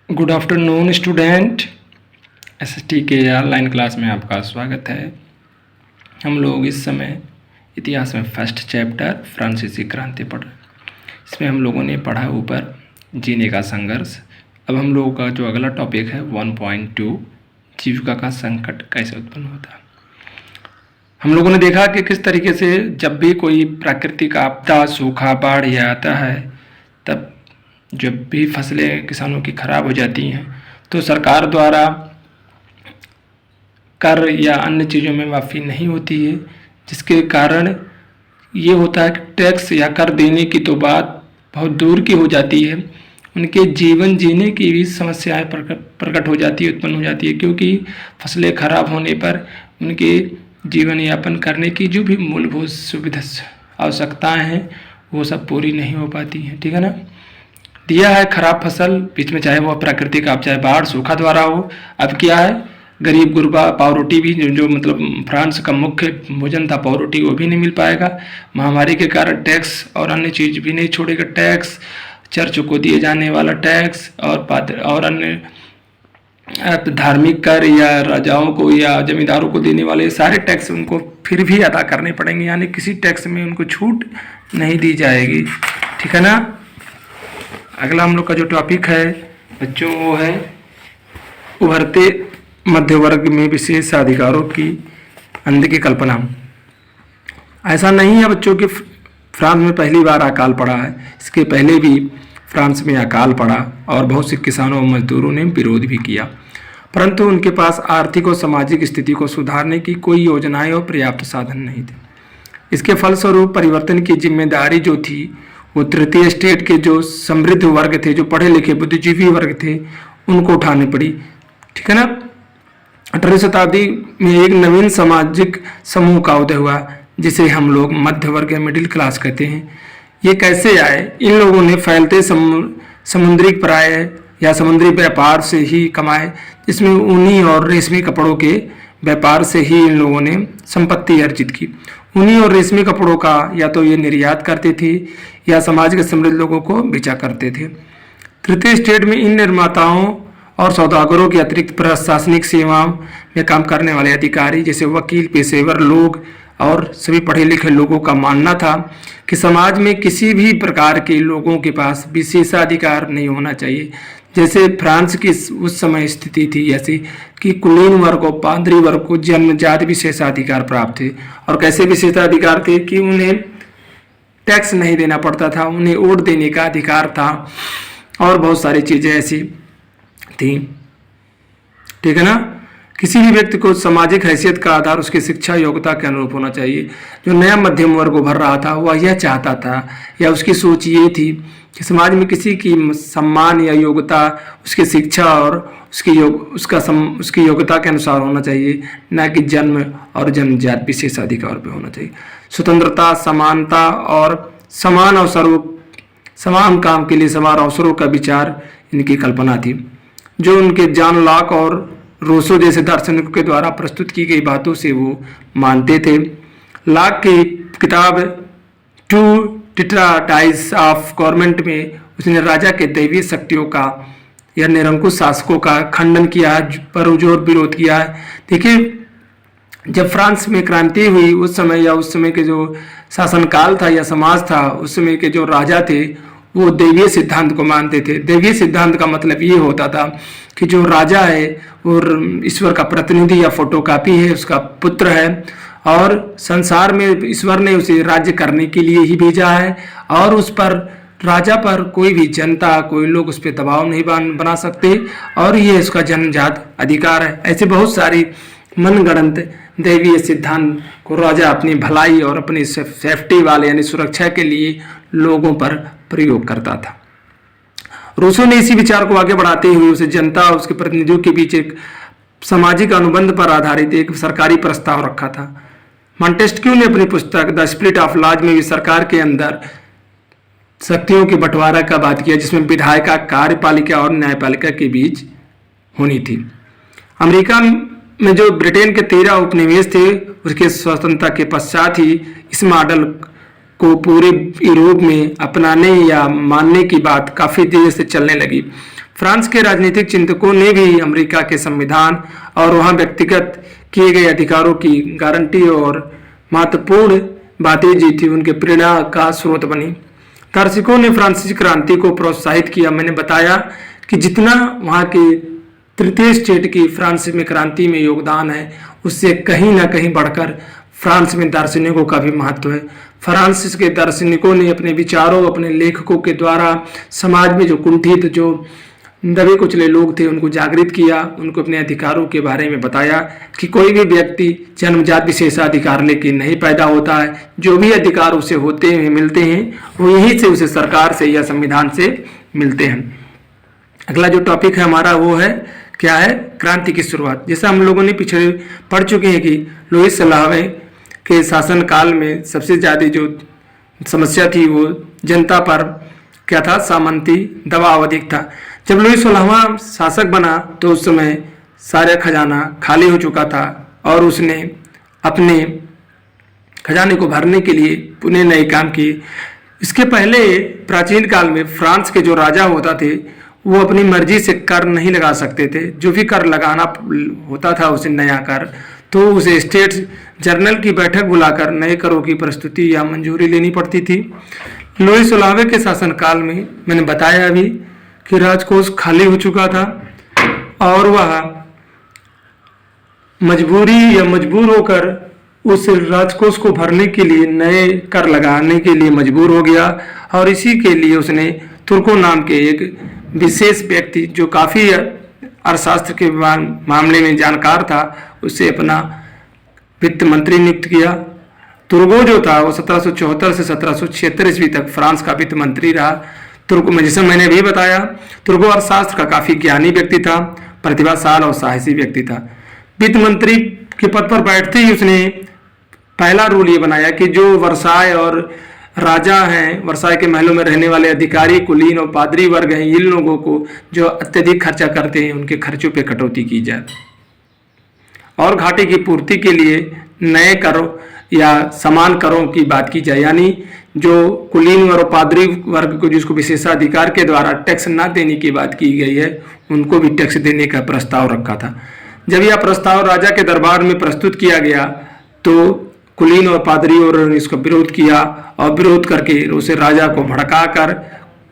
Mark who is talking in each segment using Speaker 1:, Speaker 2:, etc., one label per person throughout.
Speaker 1: Good afternoon student. SST के online class में आपका स्वागत है। हम लोग इस समय इतिहास में फर्स्ट चैप्टर फ्रांसीसी क्रांति पढ़ रहे हैं। इसमें हम लोगों ने पढ़ा ऊपर जीने का संघर्ष। अब हम लोगों का जो अगला टॉपिक है 1.2 जीविका का संकट कैसे उत्पन्न होता है। हम लोगों ने देखा कि किस तरीके से जब भी कोई प्राकृतिक आपदा, सूखा, बाढ़ या आता है, तब जब भी फसलें किसानों की खराब हो जाती हैं तो सरकार द्वारा कर या अन्य चीज़ों में माफ़ी नहीं होती है, जिसके कारण ये होता है कि टैक्स या कर देने की तो बात बहुत दूर की हो जाती है, उनके जीवन जीने की भी समस्याएं प्रकट हो जाती है, उत्पन्न हो जाती है, क्योंकि फसलें खराब होने पर उनके जीवन यापन करने की जो भी मूलभूत सुविधा आवश्यकताएँ हैं वो सब पूरी नहीं हो पाती हैं। ठीक है ना। दिया है खराब फसल बीच में, चाहे वो प्राकृतिक आप चाहे बाढ़ सूखा द्वारा हो। अब क्या है, गरीब गुरबा पाव रोटी भी जो मतलब फ्रांस का मुख्य भोजन था पाव रोटी, वो भी नहीं मिल पाएगा। महामारी के कारण टैक्स और अन्य चीज़ भी नहीं छोड़ेगा। टैक्स, चर्च को दिए जाने वाला टैक्स और अन्य धार्मिक कर या राजाओं को या जमींदारों को देने वाले सारे टैक्स उनको फिर भी अदा करने पड़ेंगे, यानी किसी टैक्स में उनको छूट नहीं दी जाएगी। ठीक है ना। अगला हम लोग का जो टॉपिक है बच्चों वो है उभरते मध्य वर्ग में विशेष अधिकारों की अंध की कल्पना। ऐसा नहीं है बच्चों कि फ्रांस में पहली बार अकाल पड़ा है, इसके पहले भी फ्रांस में अकाल पड़ा और बहुत से किसानों और मजदूरों ने विरोध भी किया, परंतु उनके पास आर्थिक और सामाजिक स्थिति को सुधारने की कोई योजनाएं और पर्याप्त साधन नहीं थे। इसके फलस्वरूप परिवर्तन की जिम्मेदारी जो थी वो तृतीय स्टेट के जो समृद्ध वर्ग थे, जो पढ़े लिखे बुद्धिजीवी वर्ग थे, उनको उठानी पड़ी। ठीक है ना। 18वीं शताब्दी में एक नवीन सामाजिक समूह का उदय हुआ जिसे हम लोग मध्य वर्ग या मिडिल क्लास कहते हैं। ये कैसे आए? इन लोगों ने फैलते समुद्री पराय या समुद्री व्यापार से ही कमाए, जिसमें ऊनी और रेशमी कपड़ों के व्यापार से ही इन लोगों ने संपत्ति अर्जित की। ऊनी और रेशमी कपड़ों का या तो ये निर्यात करते थे या समाज के समृद्ध लोगों को बेचा करते थे। तृतीय स्टेट में इन निर्माताओं और सौदागरों के अतिरिक्त प्रशासनिक सेवाओं में काम करने वाले अधिकारी जैसे वकील, पेशेवर लोग और सभी पढ़े लिखे लोगों का मानना था कि समाज में किसी भी प्रकार के लोगों के पास विशेषाधिकार नहीं होना चाहिए। जैसे फ्रांस की उस समय स्थिति थी ऐसी कि कुलीन वर्ग और पादरी वर्ग को जन्मजात विशेषाधिकार प्राप्त थे। और कैसे विशेषाधिकार थे कि उन्हें टैक्स नहीं देना पड़ता था, उन्हें वोट देने का अधिकार था और बहुत सारी चीज़ें ऐसी थी। ठीक है ना। किसी भी व्यक्ति को सामाजिक हैसियत का आधार उसकी शिक्षा योग्यता के अनुरूप होना चाहिए। जो नया मध्यम वर्ग उभर रहा था वह यह चाहता था या उसकी सोच ये थी कि समाज में किसी की सम्मान या योग्यता उसकी शिक्षा और उसकी योग्यता के अनुसार होना चाहिए, न कि जन्म और जन्मजात विशेषाधिकार पर होना चाहिए। स्वतंत्रता, समानता और समान काम के लिए समान अवसरों का विचार इनकी कल्पना थी, जो उनके जॉन लॉक और रूसो जैसे दार्शनिकों के द्वारा प्रस्तुत की गई बातों से वो मानते थे। लॉक की किताब टू टिट्राटाइज ऑफ गवर्नमेंट में उसने राजा के दैवीय शक्तियों का या निरंकुश शासकों का खंडन किया, पर जोर विरोध किया है। देखिए, जब फ्रांस में क्रांति हुई उस समय के जो शासनकाल था या समाज था, उस समय के जो राजा थे वो दैवीय सिद्धांत को मानते थे। दैवीय सिद्धांत का मतलब ये होता था कि जो राजा है वो ईश्वर का प्रतिनिधि या फोटोकॉपी है, उसका पुत्र है और संसार में ईश्वर ने उसे राज्य करने के लिए ही भेजा है और उस पर राजा पर कोई भी जनता, कोई लोग उस पर दबाव नहीं बना सकते और ये उसका जन्मजात अधिकार है। ऐसे बहुत सारी मनगढ़ंत दैवीय सिद्धांत को राजा अपनी भलाई और अपनी सेफ्टी वाले यानी सुरक्षा के लिए लोगों पर प्रयोग करता था। रूसो ने इसी विचार को आगे बढ़ाते हुए उसे जनता और उसके प्रतिनिधियों के बीच एक सामाजिक अनुबंध पर आधारित एक सरकारी प्रस्ताव रखा था। मॉन्टेस्क्यू ने अपनी पुस्तक द स्प्लिट ऑफ लॉज में भी सरकार के अंदर शक्तियों के बंटवारा का बात किया, जिसमें विधायिका, कार्यपालिका और न्यायपालिका के बीच होनी थी। अमेरिका में जो ब्रिटेन के 13 उपनिवेश थे उसके स्वतंत्रता के पश्चात ही इस मॉडल को पूरे यूरोप में अपनाने या मानने की बात काफ़ी देर से चलने लगी। फ्रांस के राजनीतिक चिंतकों ने भी अमेरिका के संविधान और वहाँ व्यक्तिगत किए गए अधिकारों की गारंटी और महत्वपूर्ण बातें जी थी उनके प्रेरणा का स्रोत बनी। दार्शनिकों ने फ्रांसीसी क्रांति को प्रोत्साहित किया। मैंने बताया कि जितना वहाँ के तृतीय स्टेट की फ्रांस में क्रांति में योगदान है, उससे कहीं ना कहीं बढ़कर फ्रांस में दार्शनिकों का भी महत्व है। फ्रांस के दार्शनिकों ने अपने विचारों, अपने लेखकों के द्वारा समाज में जो कुंठित, जो दबे कुचले लोग थे, उनको जागृत किया, उनको अपने अधिकारों के बारे में बताया कि कोई भी व्यक्ति जन्मजात विशेषाधिकार लेके नहीं पैदा होता है। जो भी अधिकार उसे होते हैं, मिलते हैं, वो यहीं से उसे सरकार से या संविधान से मिलते हैं। अगला जो टॉपिक है हमारा वो है क्या है, क्रांति की शुरुआत। जैसा हम लोगों ने पिछले पढ़ चुके हैं कि लुईस सलावे के शासनकाल में सबसे ज़्यादा जो समस्या थी वो जनता पर क्या था, सामंती दबाव अधिक था। जब लुईस 16वां शासक बना तो उस समय सारा खजाना खाली हो चुका था और उसने अपने खजाने को भरने के लिए पुनः नए काम किए। इसके पहले प्राचीन काल में फ्रांस के जो राजा होता थे वो अपनी मर्जी से कर नहीं लगा सकते थे। जो भी कर लगाना होता था उसे नया कर, तो उसे स्टेट जर्नल की बैठक बुलाकर नए करों की प्रस्तुति या मंजूरी लेनी पड़ती थी। लुईस 16वें के शासनकाल में मैंने बताया अभी कि राजकोष खाली हो चुका था और वह मजबूरी या मजबूर होकर उस राजकोष को भरने के लिए नए कर लगाने के लिए मजबूर हो गया। और इसी के लिए उसने तुर्को नाम के एक विशेष व्यक्ति जो काफ़ी अर्थशास्त्र के मामले में जानकार था, उससे अपना वित्त मंत्री नियुक्त किया। तुर्गो जो था वो 1774 से 1776 ईस्वी तक फ्रांस का वित्त मंत्री रहा। तुर्को में, जैसे मैंने भी बताया, तुर्गो अर्थशास्त्र का काफ़ी ज्ञानी व्यक्ति था, प्रतिभाशाली और साहसी व्यक्ति था। वित्त मंत्री के पद पर बैठते ही उसने पहला रूल ये बनाया कि जो वर्साय और राजा हैं, वर्साय के महलों में रहने वाले अधिकारी, कुलीन और पादरी वर्ग हैं, इन लोगों को जो अत्यधिक खर्चा करते हैं उनके खर्चों पे कटौती की जाए और घाटे की पूर्ति के लिए नए करों या समान करों की बात की जाए। यानी जो कुलीन और पादरी वर्ग को जिसको विशेषाधिकार के द्वारा टैक्स ना देने की बात की गई है, उनको भी टैक्स देने का प्रस्ताव रखा था। जब यह प्रस्ताव राजा के दरबार में प्रस्तुत किया गया तो कुलीन और पादरियों ने इसका विरोध किया और विरोध करके उसे राजा को भड़काकर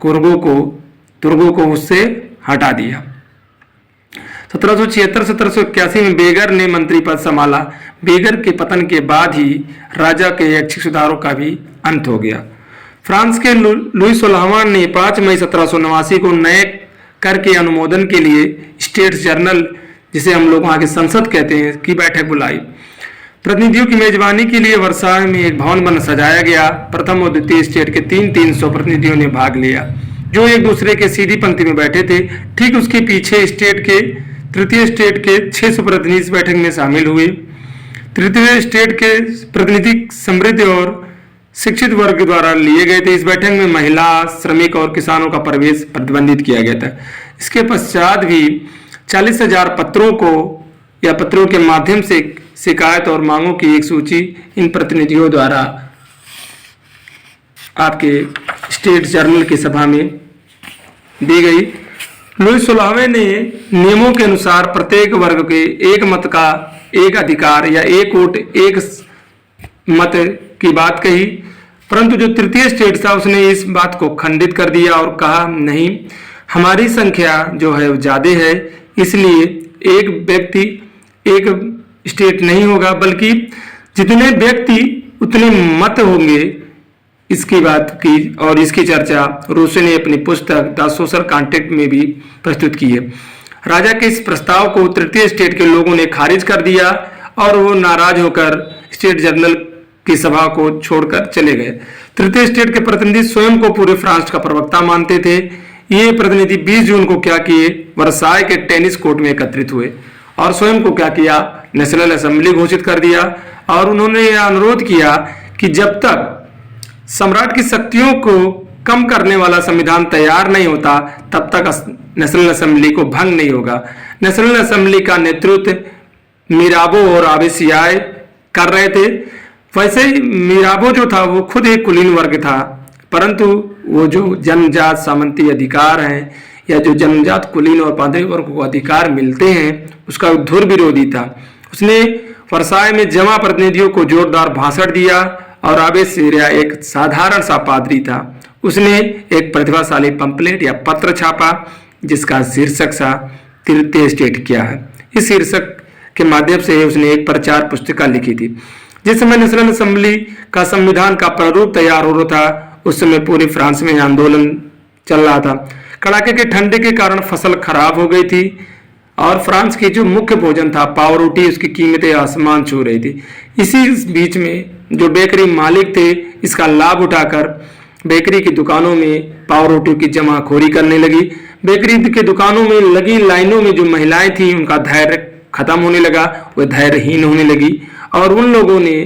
Speaker 1: तुर्गो को उससे हटा दिया। 1776-1781 में बेगर ने मंत्री पद संभाला। बेगर के पतन के बाद ही राजा के ऐच्छिक सुधारों का भी अंत हो गया। फ्रांस के लुईस 16वां ने 5 मई 1789 को नए कर के अनुमोदन के लिए स्टेट जर्नल, जिसे हम लोग वहाँ के संसद कहते हैं, की बैठक बुलाई। प्रतिनिधियों की मेजबानी के लिए वर्साय में एक भवन बन सजाया गया। प्रथम और द्वितीय स्टेट के 300 प्रतिनिधियों ने भाग लिया, जो एक दूसरे के सीधी पंक्ति में बैठे थे। ठीक उसके पीछे तृतीय स्टेट के 600 प्रतिनिधि इस बैठक में शामिल हुए। तृतीय स्टेट के प्रतिनिधि समृद्ध और शिक्षित वर्ग द्वारा लिए गए थे। इस बैठक में महिला, श्रमिक और किसानों का प्रवेश प्रतिबंधित किया गया था। इसके पश्चात भी 40,000 पत्रों के माध्यम से शिकायत और मांगों की एक सूची इन प्रतिनिधियों द्वारा आपके स्टेट जर्नल की सभा में दी गई। लुईस 16वें ने नियमों के अनुसार प्रत्येक वर्ग के एक मत का एक अधिकार या एक वोट एक मत की बात कही, परंतु जो तृतीय स्टेट था उसने इस बात को खंडित कर दिया और कहा नहीं, हमारी संख्या जो है वो ज़्यादा है, इसलिए एक व्यक्ति एक स्टेट नहीं होगा, बल्कि जितने व्यक्ति उतने मत होंगे। इसकी बात की और इसकी चर्चा रूसो ने अपनी पुस्तक द सोशल कॉन्ट्रैक्ट में भी प्रस्तुत की है। राजा के इस प्रस्ताव को तृतीय स्टेट के लोगों ने खारिज कर दिया और वो नाराज होकर स्टेट जर्नल की सभा को छोड़कर चले गए। तृतीय स्टेट के प्रतिनिधि स्वयं को पूरे फ्रांस का प्रवक्ता मानते थे। ये प्रतिनिधि 20 जून को क्या किए, वर्साय के टेनिस कोर्ट में एकत्रित हुए और स्वयं को क्या किया, नेशनल असेंबली घोषित कर दिया। और उन्होंने यह अनुरोध किया कि जब तक सम्राट की शक्तियों को कम करने वाला संविधान तैयार नहीं होता, तब तक नेशनल असेंबली को भंग नहीं होगा। नेशनल असेंबली का नेतृत्व मिराबो और आबेसियाय कर रहे थे। वैसे ही मिराबो जो था वो खुद एक कुलीन वर्ग था, परंतु वो जो जन्मजात सामंती अधिकार हैं या जो जन्मजात कुलीन और पादरी वर्ग को अधिकार मिलते हैं उसका धुर विरोधी था। उसने वर्साय में जमा प्रतिनिधियों को जोरदार भाषण दिया और आबे सिरिया एक साधारण सा पादरी था। उसने एक प्रतिभाशाली पंपलेट या पत्र छापा जिसका शीर्षक सा तृतीय स्टेट क्या है। इस शीर्षक के माध्यम से उसने एक प्रचार पुस्तिका लिखी थी। जिस समय नेशनल असेंबली का संविधान का प्रारूप तैयार हो रहा था उस समय पूरे फ्रांस में आंदोलन चल रहा था। कड़ाके के ठंडे के कारण फसल खराब हो गई थी और फ्रांस की जो मुख्य भोजन था पावरोटी, उसकी कीमतें आसमान छू रही थी। इसी बीच में जो बेकरी मालिक थे इसका लाभ उठाकर बेकरी की दुकानों में पावरोटी की जमाखोरी करने लगी। बेकरी के दुकानों में लगी लाइनों में जो महिलाएं थी उनका धैर्य खत्म होने लगा, वह धैर्यहीन होने लगी और उन लोगों ने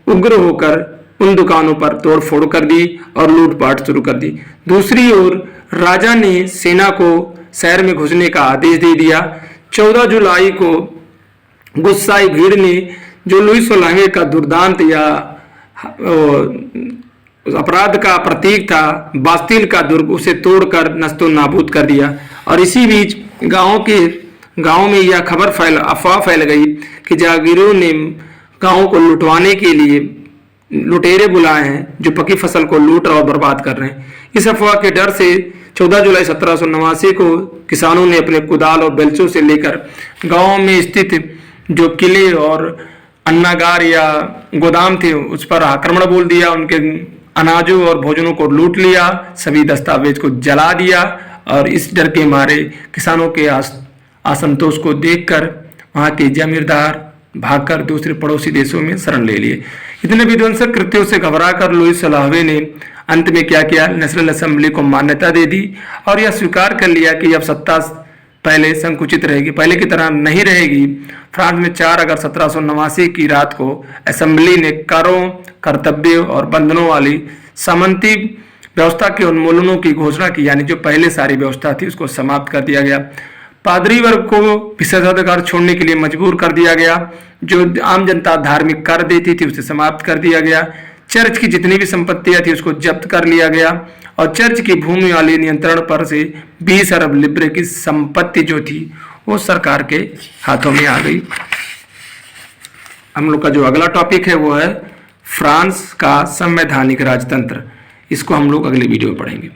Speaker 1: उग्र होकर उन दुकानों पर तोड़फोड़ कर दी और लूटपाट शुरू कर दी। दूसरी ओर राजा ने सेना को शहर में घुसने का आदेश दे दिया। 14 जुलाई को गुस्साई भीड़ ने जो लुई 16वें का दुर्दांत या अपराध का प्रतीक था बास्तिल का दुर्ग, उसे तोड़कर नस्तो नाबूद कर दिया। और इसी बीच गांव में यह अफवाह फैल गई कि जागीरों ने गांव को लुटवाने के लिए लुटेरे बुलाए हैं जो पकी फसल को लूट और बर्बाद कर रहे हैं। इस अफवाह के डर से 14 जुलाई 1789 को किसानों ने अपने कुदाल और बेलचों से लेकर गांव में स्थित जो किले और अन्नागार या गोदाम थे उस पर आक्रमण बोल दिया। उनके अनाजों और भोजनों को लूट लिया, सभी दस्तावेज को जला दिया और इस डर के मारे किसानों के असंतोष को देखकर वहां के जमींदार भागकर दूसरे पड़ोसी देशों में शरण ले लिए। इतने विध्वंसक कृत्यों से घबराकर लुई 16वें ने अंत में क्या किया, नेशनल असेंबली को मान्यता दे दी और यह स्वीकार कर लिया कि अब सत्ता पहले संकुचित रहेगी, पहले की तरह नहीं रहेगी। फ्रांस में 4 अगस्त 1789 की रात को असेंबली ने करों, कर्तव्यों और बंधनों वाली सामंती व्यवस्था के उन्मूलनों की घोषणा की, यानी जो पहले सारी व्यवस्था थी उसको समाप्त कर दिया गया। पादरी वर्ग को विशेषाधिकार छोड़ने के लिए मजबूर कर दिया गया। जो आम जनता धार्मिक कर देती थी उसे समाप्त कर दिया गया। चर्च की जितनी भी संपत्तियां थी उसको जब्त कर लिया गया और चर्च की भूमि वाले नियंत्रण पर से 20 अरब लिब्रे की संपत्ति जो थी वो सरकार के हाथों में आ गई। हम लोग का जो अगला टॉपिक है वो है फ्रांस का संवैधानिक राजतंत्र। इसको हम लोग अगले वीडियो में पढ़ेंगे।